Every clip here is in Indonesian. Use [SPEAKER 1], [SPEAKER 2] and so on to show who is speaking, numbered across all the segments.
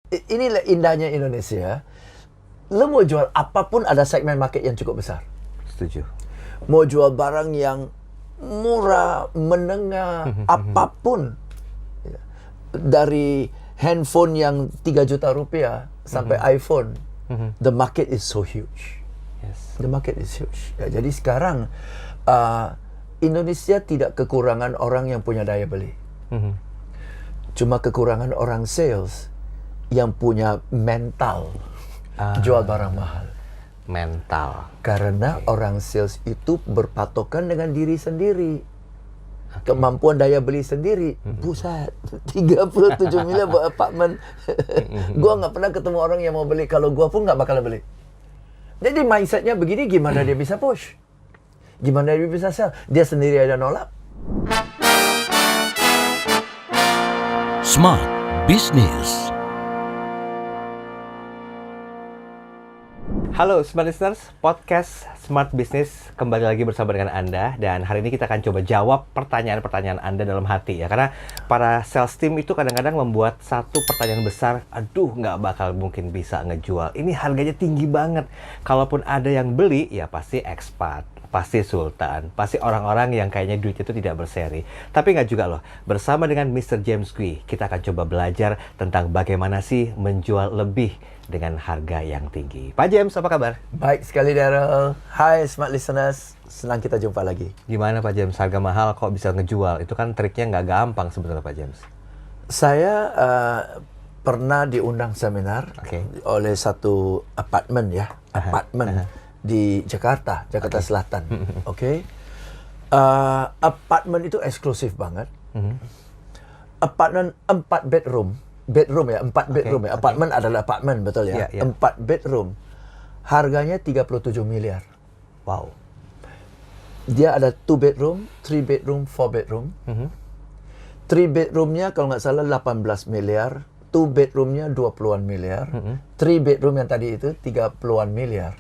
[SPEAKER 1] inilah indahnya Indonesia. Lo mau jual apapun ada segmen market yang cukup besar.
[SPEAKER 2] Setuju.
[SPEAKER 1] Mau jual barang yang murah, menengah, apapun. Dari handphone yang 3 juta rupiah sampai iPhone. The market is so huge.
[SPEAKER 2] Yes.
[SPEAKER 1] The market is huge. Ya, jadi sekarang Indonesia tidak kekurangan orang yang punya daya beli. Cuma kekurangan orang sales yang punya mental jual barang mahal.
[SPEAKER 2] Mental.
[SPEAKER 1] Karena orang sales itu berpatokan dengan diri sendiri. Kemampuan daya beli sendiri. Buset, 37 miliar buat apartemen. Gua nggak pernah ketemu orang yang mau beli. Kalau gua pun nggak bakal beli. Jadi mindsetnya begini, gimana dia bisa push? Gimana dia bisa sell? Dia sendiri ada nolak.
[SPEAKER 3] Smart Business.
[SPEAKER 2] Halo Smart Listeners, podcast Smart Business kembali lagi bersama dengan Anda. Dan hari ini kita akan coba jawab pertanyaan-pertanyaan Anda dalam hati ya. Karena para sales team itu kadang-kadang membuat satu pertanyaan besar, aduh nggak bakal mungkin bisa ngejual. Ini harganya tinggi banget. Kalaupun ada yang beli, ya pasti expat, pasti sultan, pasti orang-orang yang kayaknya duitnya itu tidak berseri. Tapi nggak juga loh. Bersama dengan Mr. James Kui, kita akan coba belajar tentang bagaimana sih menjual lebih dengan harga yang tinggi. Pak James, apa kabar?
[SPEAKER 1] Baik sekali, Daryl. Hai Smart Listeners, senang kita jumpa lagi.
[SPEAKER 2] Gimana Pak James, harga mahal kok bisa ngejual? Itu kan triknya nggak gampang sebetulnya Pak James.
[SPEAKER 1] Saya pernah diundang seminar oleh satu apartemen ya, di Jakarta Selatan. Apartemen itu eksklusif banget. Apartemen 4 bedroom ya, 4 bedroom ya. Apartemen adalah apartemen, betul ya. 4 bedroom. Harganya 37 miliar.
[SPEAKER 2] Wow.
[SPEAKER 1] Dia ada 2 bedroom, 3 bedroom, 4 bedroom. 3 bedroomnya kalau nggak salah 18 miliar. 2 bedroomnya 20-an miliar. 3 bedroom yang tadi itu 30-an miliar.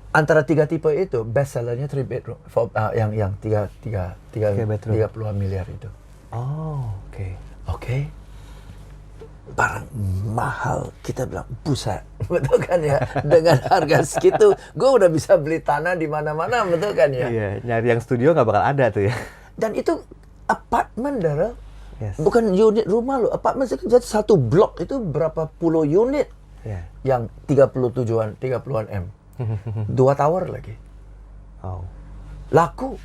[SPEAKER 1] Antara 3 tipe itu, best sellernya 3 bedroom. Yang 30-an miliar itu.
[SPEAKER 2] Oh,
[SPEAKER 1] Oke. Barang mahal, kita bilang buset, betul kan ya? Dengan harga segitu, gue udah bisa beli tanah di mana-mana, betul kan ya?
[SPEAKER 2] Iya, nyari yang studio nggak bakal ada tuh ya.
[SPEAKER 1] Dan itu apartemen, Daryl.
[SPEAKER 2] Yes.
[SPEAKER 1] Bukan unit rumah lo, apartemen satu blok itu berapa puluh unit. Yang 30-an M. 2 tower lagi.
[SPEAKER 2] Oh.
[SPEAKER 1] Laku.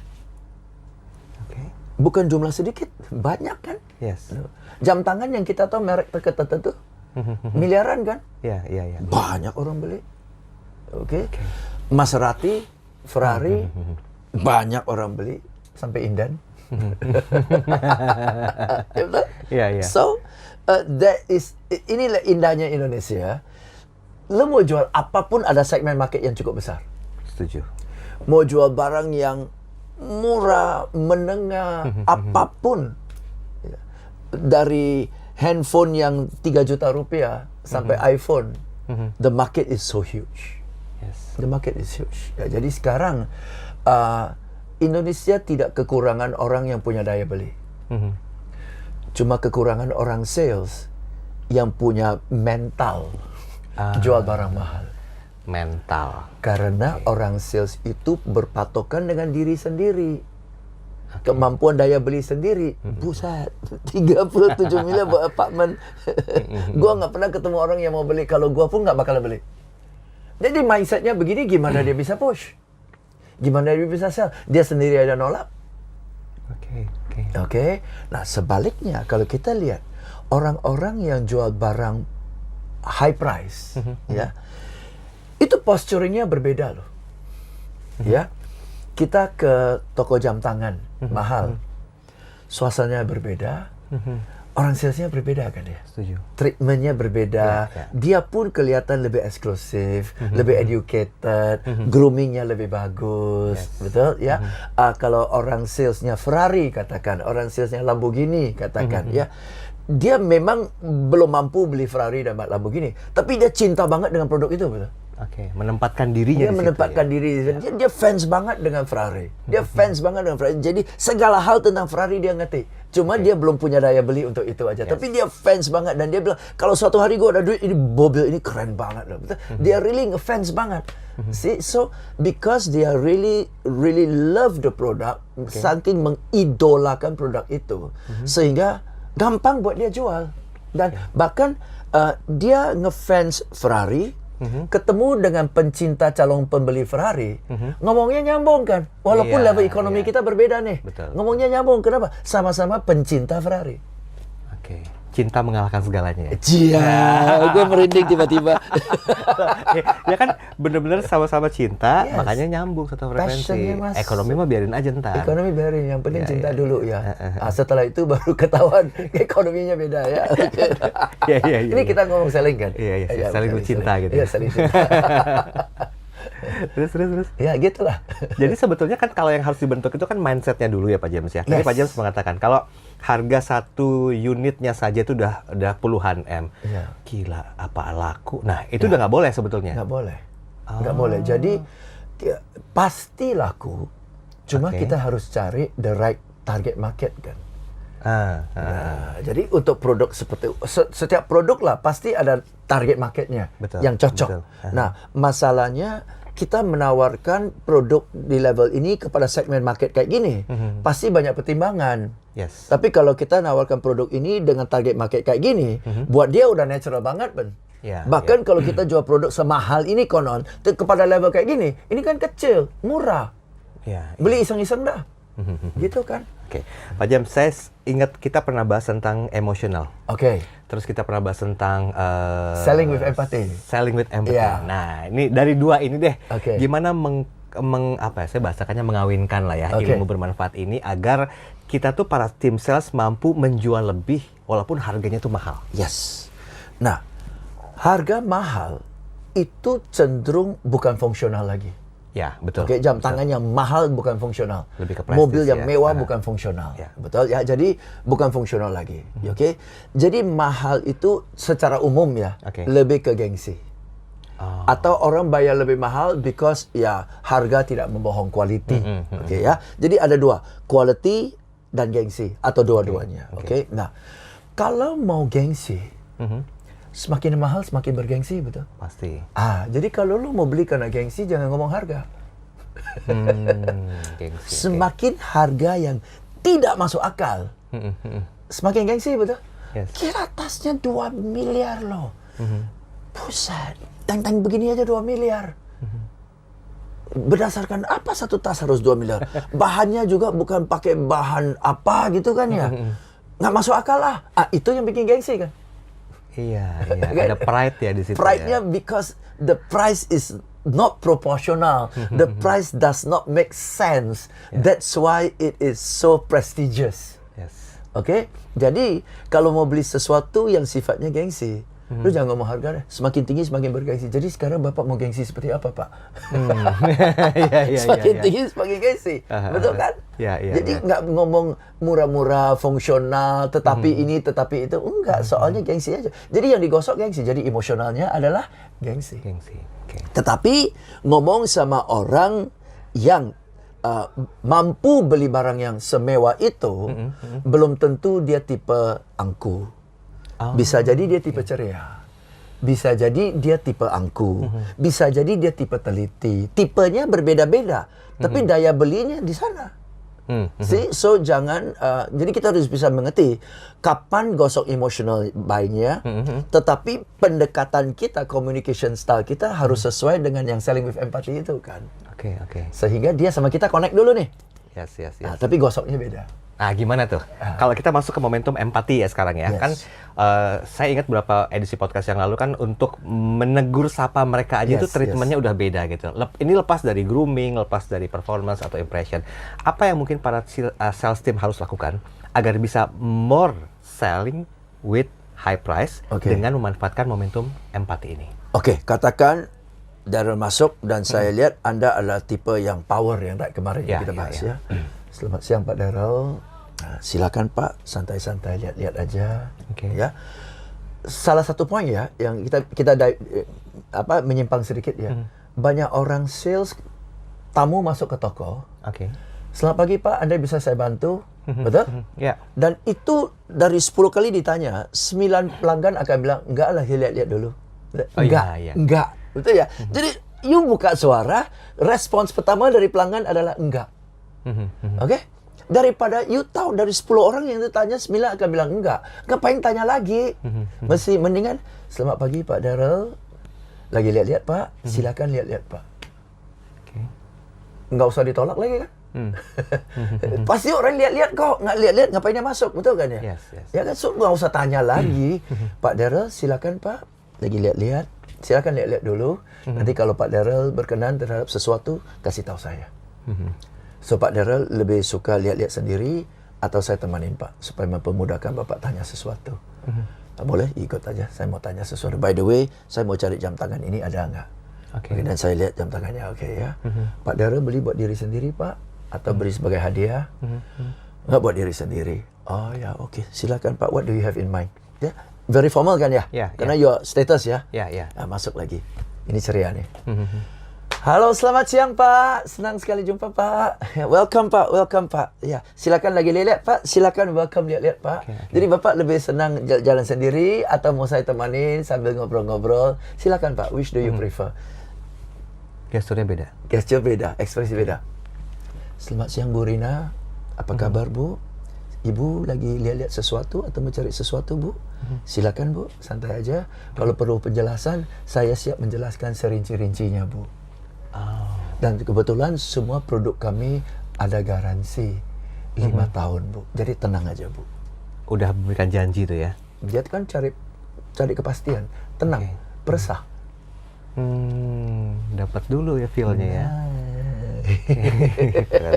[SPEAKER 1] Bukan jumlah sedikit, banyak kan?
[SPEAKER 2] Yes.
[SPEAKER 1] Jam tangan yang kita tahu merek tertentu, miliaran kan?
[SPEAKER 2] Iya.
[SPEAKER 1] Banyak orang beli. Maserati, Ferrari, banyak orang beli sampai Indan.
[SPEAKER 2] Iya.
[SPEAKER 1] So, inilah indahnya Indonesia. Lo mau jual apapun ada segmen market yang cukup besar.
[SPEAKER 2] Setuju.
[SPEAKER 1] Mau jual barang yang murah, menengah, apapun. Dari handphone yang 3 juta rupiah sampai iPhone. The market is so huge.
[SPEAKER 2] Yes.
[SPEAKER 1] The market is huge. Ya, jadi sekarang Indonesia tidak kekurangan orang yang punya daya beli. Cuma kekurangan orang sales yang punya mental jual barang mahal.
[SPEAKER 2] Mental.
[SPEAKER 1] Karena orang sales itu berpatokan dengan diri sendiri. Kemampuan daya beli sendiri. Buset, 37 miliar buat apartemen. Gua nggak pernah ketemu orang yang mau beli. Kalau gua pun nggak bakal beli. Jadi mindsetnya begini, gimana dia bisa push? Gimana dia bisa sell? Dia sendiri ada nolak. Oke. Nah, sebaliknya kalau kita lihat orang-orang yang jual barang high price, ya, itu posturingnya berbeda loh. Ya, kita ke toko jam tangan mahal, suasananya berbeda, orang salesnya berbeda kan ya.
[SPEAKER 2] Setuju.
[SPEAKER 1] Treatmentnya berbeda, dia pun kelihatan lebih eksklusif, lebih educated, groomingnya lebih bagus, betul ya. Kalau orang salesnya Ferrari katakan, orang salesnya Lamborghini katakan, ya. Dia memang belum mampu beli Ferrari dan Lamborghini, tapi dia cinta banget dengan produk itu, betul.
[SPEAKER 2] Oke, menempatkan dirinya
[SPEAKER 1] Dia
[SPEAKER 2] di situ,
[SPEAKER 1] menempatkan
[SPEAKER 2] ya.
[SPEAKER 1] diri. Dia fans banget dengan Ferrari. Dia fans banget dengan Ferrari. Jadi segala hal tentang Ferrari dia ngerti. Cuma dia belum punya daya beli untuk itu aja. Tapi dia fans banget dan dia bilang kalau suatu hari gue ada duit ini mobil ini keren banget loh. Dia really ngefans banget. See, so because dia really love the product, saking mengidolakan produk itu, sehingga gampang buat dia jual. Dan bahkan dia ngefans Ferrari. Ketemu dengan pencinta calon pembeli Ferrari, ngomongnya nyambung kan, walaupun
[SPEAKER 2] Iya,
[SPEAKER 1] level ekonomi
[SPEAKER 2] iya.
[SPEAKER 1] kita berbeda nih.
[SPEAKER 2] Betul.
[SPEAKER 1] Ngomongnya nyambung, kenapa? Sama-sama pencinta Ferrari.
[SPEAKER 2] Oke, cinta mengalahkan segalanya ya.
[SPEAKER 1] Gue merinding tiba-tiba.
[SPEAKER 2] Ya kan bener-bener sama-sama cinta,
[SPEAKER 1] Yes.
[SPEAKER 2] makanya nyambung satu frekuensi.
[SPEAKER 1] Passionnya masuk.
[SPEAKER 2] Ekonomi mah biarin aja ntar.
[SPEAKER 1] Ekonomi biarin, yang penting
[SPEAKER 2] Ya,
[SPEAKER 1] cinta
[SPEAKER 2] ya,
[SPEAKER 1] dulu ya. Setelah itu baru ketahuan ekonominya beda ya.
[SPEAKER 2] Iya.
[SPEAKER 1] Ini kita ngomong selling kan?
[SPEAKER 2] Iya, saling bercinta gitu.
[SPEAKER 1] Iya, saling cinta.
[SPEAKER 2] Terus.
[SPEAKER 1] Ya gitulah.
[SPEAKER 2] Jadi sebetulnya kan kalau yang harus dibentuk itu kan mindsetnya dulu ya Pak James ya. Tadi
[SPEAKER 1] Yes.
[SPEAKER 2] Pak James mengatakan kalau harga satu unitnya saja itu udah puluhan M.
[SPEAKER 1] Iya.
[SPEAKER 2] Gila, apa laku? Nah itu udah nggak boleh sebetulnya.
[SPEAKER 1] Nggak boleh. Nggak boleh. Jadi pasti laku. Cuma
[SPEAKER 2] Oke.
[SPEAKER 1] kita harus cari the right target market kan.
[SPEAKER 2] Ah.
[SPEAKER 1] Jadi untuk produk seperti setiap produk lah pasti ada target marketnya
[SPEAKER 2] Betul,
[SPEAKER 1] yang cocok.
[SPEAKER 2] betul.
[SPEAKER 1] Nah, masalahnya kita menawarkan produk di level ini kepada segmen market kayak gini, pasti banyak pertimbangan.
[SPEAKER 2] Yes.
[SPEAKER 1] Tapi kalau kita nawarkan produk ini dengan target market kayak gini, buat dia udah natural banget, Ben.
[SPEAKER 2] Ya,
[SPEAKER 1] Bahkan kalau kita jual produk semahal ini konon, kepada level kayak gini, ini kan kecil, murah.
[SPEAKER 2] Ya.
[SPEAKER 1] Beli iseng-iseng dah. Gitu kan?
[SPEAKER 2] Oke, Pak James, saya ingat kita pernah bahas tentang emosional.
[SPEAKER 1] Oke.
[SPEAKER 2] Terus kita pernah bahas tentang
[SPEAKER 1] Selling with empathy.
[SPEAKER 2] Selling with empathy.
[SPEAKER 1] Iya.
[SPEAKER 2] Nah, ini dari dua ini deh.
[SPEAKER 1] Oke.
[SPEAKER 2] Gimana saya bahasakannya mengawinkan lah ya
[SPEAKER 1] Oke.
[SPEAKER 2] ilmu bermanfaat ini agar kita tuh para tim sales mampu menjual lebih walaupun harganya tuh mahal.
[SPEAKER 1] Yes. Nah, harga mahal itu cenderung bukan fungsional lagi.
[SPEAKER 2] Ya, betul.
[SPEAKER 1] Oke, jam tangan yang mahal bukan fungsional.
[SPEAKER 2] Lebih ke prestis
[SPEAKER 1] Mobil yang
[SPEAKER 2] ya.
[SPEAKER 1] mewah bukan fungsional.
[SPEAKER 2] Ya.
[SPEAKER 1] Betul ya. Jadi bukan fungsional lagi. Oke. Jadi mahal itu secara umum ya
[SPEAKER 2] Oke.
[SPEAKER 1] lebih ke gengsi.
[SPEAKER 2] Oh.
[SPEAKER 1] Atau orang bayar lebih mahal because ya harga tidak membohong quality. Oke ya. Jadi ada dua, quality dan gengsi atau dua-duanya. Oke. Nah, kalau mau gengsi, semakin mahal semakin bergengsi, betul?
[SPEAKER 2] Pasti.
[SPEAKER 1] Jadi kalau lu mau beli karena gengsi jangan ngomong harga.
[SPEAKER 2] Gengsi.
[SPEAKER 1] Semakin harga yang tidak masuk akal, semakin gengsi, betul?
[SPEAKER 2] Yes.
[SPEAKER 1] Kira tasnya 2 miliar loh. Buset, tank begini aja 2 miliar. Berdasarkan apa satu tas harus 2 miliar? Bahannya juga bukan pakai bahan apa gitu kan ya? Nggak masuk akal lah. Itu yang bikin gengsi kan?
[SPEAKER 2] Iya. Ada pride ya di situ.
[SPEAKER 1] Pride-nya
[SPEAKER 2] ya.
[SPEAKER 1] because the price is not proportional. The price does not make sense. That's why it is so prestigious.
[SPEAKER 2] Yes.
[SPEAKER 1] Oke? Jadi, kalau mau beli sesuatu yang sifatnya gengsi, lu jangan ngomong harga deh. Semakin tinggi semakin bergengsi. Jadi sekarang Bapak mau gengsi seperti apa, Pak?
[SPEAKER 2] Iya.
[SPEAKER 1] Semakin tinggi semakin gengsi. Betul kan?
[SPEAKER 2] Iya.
[SPEAKER 1] Jadi nggak ngomong murah-murah, fungsional, tetapi ini, tetapi itu. Enggak, soalnya gengsi aja. Jadi yang digosok gengsi. Jadi emosionalnya adalah gengsi.
[SPEAKER 2] Gengsi. Oke.
[SPEAKER 1] Tetapi ngomong sama orang yang mampu beli barang yang semewah itu, belum tentu dia tipe angku. Bisa jadi dia tipe ceria. Bisa jadi dia tipe angku. Bisa jadi dia tipe teliti. Tipenya berbeda-beda. Tapi daya belinya di sana. See? So jangan, jadi kita harus bisa mengerti kapan gosok emotional buy-nya, tetapi pendekatan kita, communication style kita harus sesuai dengan yang selling with empathy itu kan.
[SPEAKER 2] Oke.
[SPEAKER 1] Sehingga dia sama kita connect dulu nih.
[SPEAKER 2] Yes.
[SPEAKER 1] Tapi gosoknya beda.
[SPEAKER 2] Nah, gimana tuh? Kalau kita masuk ke momentum empati ya sekarang ya.
[SPEAKER 1] Yes.
[SPEAKER 2] Kan saya ingat beberapa edisi podcast yang lalu kan untuk menegur sapa mereka aja itu treatmentnya udah beda gitu. Ini lepas dari grooming, lepas dari performance atau impression. Apa yang mungkin para sales team harus lakukan agar bisa more selling with high price dengan memanfaatkan momentum empati ini?
[SPEAKER 1] Oke, katakan Daryl masuk dan saya lihat Anda adalah tipe yang power yang kemarin yang kita bahas ya. Selamat siang Pak Daryl. Silakan Pak, santai-santai lihat-lihat aja.
[SPEAKER 2] Oke.
[SPEAKER 1] Ya. Salah satu poin ya yang kita menyimpang sedikit ya. Banyak orang sales, tamu masuk ke toko.
[SPEAKER 2] Oke.
[SPEAKER 1] Selamat pagi Pak, Anda bisa saya bantu? Betul?
[SPEAKER 2] Ya.
[SPEAKER 1] Dan itu dari 10 kali ditanya, 9 pelanggan akan bilang, enggak lah, lihat-lihat dulu. Enggak. Betul ya? Jadi, you buka suara, respons pertama dari pelanggan adalah enggak. Oke? Daripada you tahu dari 10 orang yang ditanya, 9 akan bilang enggak. Ngapain tanya lagi? Mesti mendingan, selamat pagi Pak Daryl. Lagi lihat-lihat Pak, silakan lihat-lihat Pak. Enggak usah ditolak lagi kan? Pasti orang lihat-lihat kok, nggak lihat-lihat ngapain dia masuk, betul kan ya?
[SPEAKER 2] Yes.
[SPEAKER 1] Ya kan, so nggak usah tanya lagi. Pak Daryl, silakan Pak, lagi lihat-lihat, silakan lihat-lihat dulu. Nanti kalau Pak Daryl berkenan terhadap sesuatu, kasih tahu saya. So Pak Daryl lebih suka lihat-lihat sendiri atau saya temanin Pak supaya mempermudahkan Bapak tanya sesuatu. Boleh ikut aja, saya mau tanya sesuatu. By the way, saya mau cari jam tangan ini ada nggak?
[SPEAKER 2] Oke.
[SPEAKER 1] Dan saya lihat jam tangannya, oke ya. Pak Daryl beli buat diri sendiri Pak? Atau beri sebagai hadiah? Nggak buat diri sendiri. Oh ya, oke. Silakan Pak, what do you have in mind? Ya, very formal kan ya? Karena your status ya?
[SPEAKER 2] Ya.
[SPEAKER 1] Nah, masuk lagi. Ini ceria nih. Halo, selamat siang Pak. Senang sekali jumpa Pak. Welcome Pak. Ya, silakan lagi lihat Pak. Silakan welcome lihat Pak.
[SPEAKER 2] Okay.
[SPEAKER 1] Jadi Bapak lebih senang jalan sendiri atau mau saya temanin sambil ngobrol-ngobrol? Silakan Pak. Which do you prefer?
[SPEAKER 2] Gesturnya beda.
[SPEAKER 1] Gesture beda, ekspresi beda. Selamat siang Bu Rina. Apa kabar Bu? Ibu lagi lihat-lihat sesuatu atau mencari sesuatu Bu? Silakan Bu, santai aja. Kalau perlu penjelasan, saya siap menjelaskan serinci-rincinya Bu. Dan kebetulan semua produk kami ada garansi 5 tahun Bu. Jadi tenang aja Bu.
[SPEAKER 2] Udah memberikan janji tuh ya?
[SPEAKER 1] Dia kan cari kepastian. Tenang, beresah.
[SPEAKER 2] Dapat dulu ya feel-nya ya.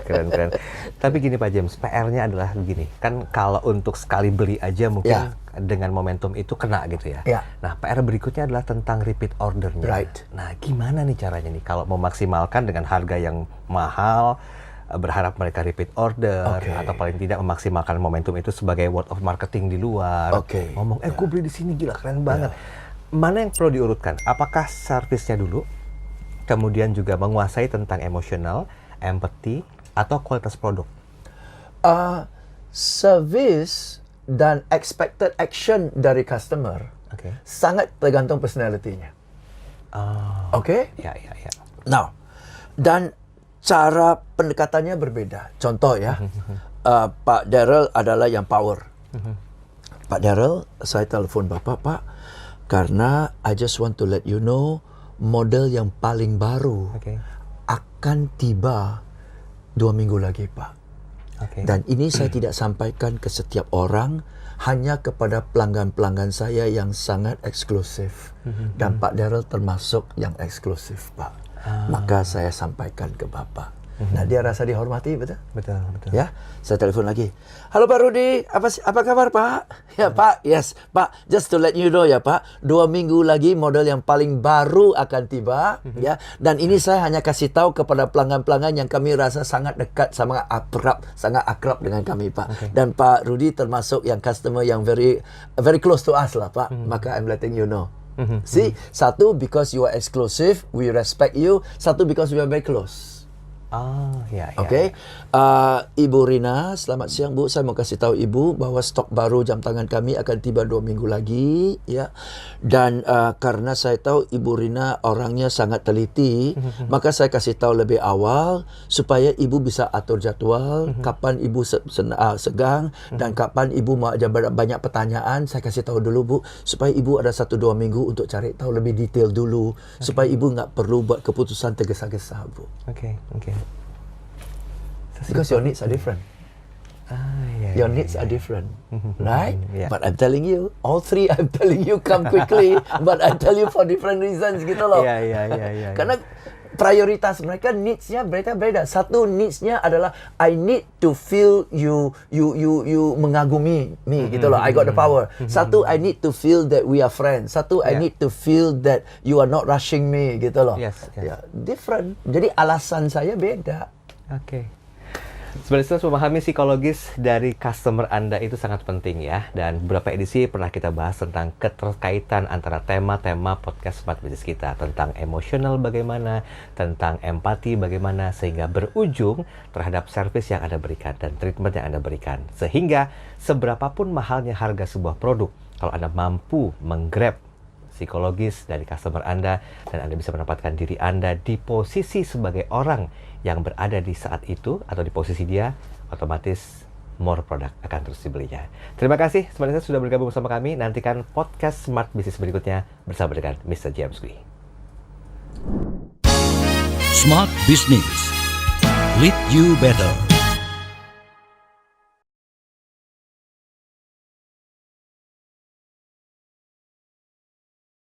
[SPEAKER 2] Keren. Tapi gini Pak James, PR-nya adalah begini. Kan kalau untuk sekali beli aja mungkin dengan momentum itu kena gitu ya. Nah, PR berikutnya adalah tentang repeat ordernya.
[SPEAKER 1] Right.
[SPEAKER 2] Nah, gimana nih caranya nih kalau memaksimalkan dengan harga yang mahal, berharap mereka repeat order atau paling tidak memaksimalkan momentum itu sebagai word of marketing di luar. Ngomong, gue beli di sini gila keren banget. Mana yang perlu diurutkan? Apakah servisnya dulu? Kemudian juga menguasai tentang emosional, empathy, atau kualitas produk? Service
[SPEAKER 1] dan expected action dari customer sangat tergantung personality-nya. Oke?
[SPEAKER 2] Ya.
[SPEAKER 1] Now, dan cara pendekatannya berbeda. Contoh ya, Pak Daryl adalah yang power. Pak Daryl, saya telepon Bapak, Pak, karena I just want to let you know, model yang paling baru akan tiba 2 minggu lagi Pak. Dan ini saya tidak sampaikan ke setiap orang, hanya kepada pelanggan-pelanggan saya yang sangat eksklusif. Dan Pak Daryl termasuk yang eksklusif Pak. Maka saya sampaikan ke Bapak. Nah, dia rasa dihormati, betul?
[SPEAKER 2] Betul.
[SPEAKER 1] Ya, saya telepon lagi. Halo Pak Rudi, apa kabar Pak? Ya Pak, yes Pak, just to let you know ya Pak, 2 minggu lagi model yang paling baru akan tiba, ya. Dan ini saya hanya kasih tahu kepada pelanggan-pelanggan yang kami rasa sangat dekat, sangat akrab dengan kami Pak. Dan Pak Rudi termasuk yang customer yang very close to us lah Pak. Maka I'm letting you know. See, satu because you are exclusive, we respect you. Satu because we are very close. Ibu Rina, selamat siang Bu. Saya mau kasih tahu Ibu bahwa stok baru jam tangan kami akan tiba 2 minggu lagi, ya. Dan karena saya tahu Ibu Rina orangnya sangat teliti, maka saya kasih tahu lebih awal supaya Ibu bisa atur jadwal, kapan Ibu segang dan kapan Ibu mau ada banyak pertanyaan. Saya kasih tahu dulu Bu, supaya Ibu ada 1-2 minggu untuk cari tahu lebih detail dulu, supaya Ibu nggak perlu buat keputusan tergesa-gesa Bu. Because your needs are different. Your needs are different, right? But I'm telling you, all three I'm telling you come quickly, but I tell you for different reasons gitu loh. Karena prioritas mereka, needs-nya beda. Satu needs-nya adalah I need to feel you mengagumi me gitu loh. I got the power. Satu, I need to feel that we are friends. Satu, I need to feel that you are not rushing me gitu loh.
[SPEAKER 2] Yes.
[SPEAKER 1] Different. Jadi alasan saya beda.
[SPEAKER 2] Sebenarnya memahami psikologis dari customer Anda itu sangat penting ya. Dan beberapa edisi pernah kita bahas tentang keterkaitan antara tema-tema podcast Smart Business kita. Tentang emosional bagaimana, tentang empati bagaimana, sehingga berujung terhadap service yang Anda berikan dan treatment yang Anda berikan. Sehingga seberapapun mahalnya harga sebuah produk, kalau Anda mampu menggrab psikologis dari customer Anda dan Anda bisa menempatkan diri Anda di posisi sebagai orang yang berada di saat itu atau di posisi dia, otomatis more produk akan terus dibelinya. Terima kasih semuanya sudah bergabung bersama kami. Nantikan podcast Smart Business berikutnya bersama dengan Mr. James Gui.
[SPEAKER 3] Smart Business. Lead you better.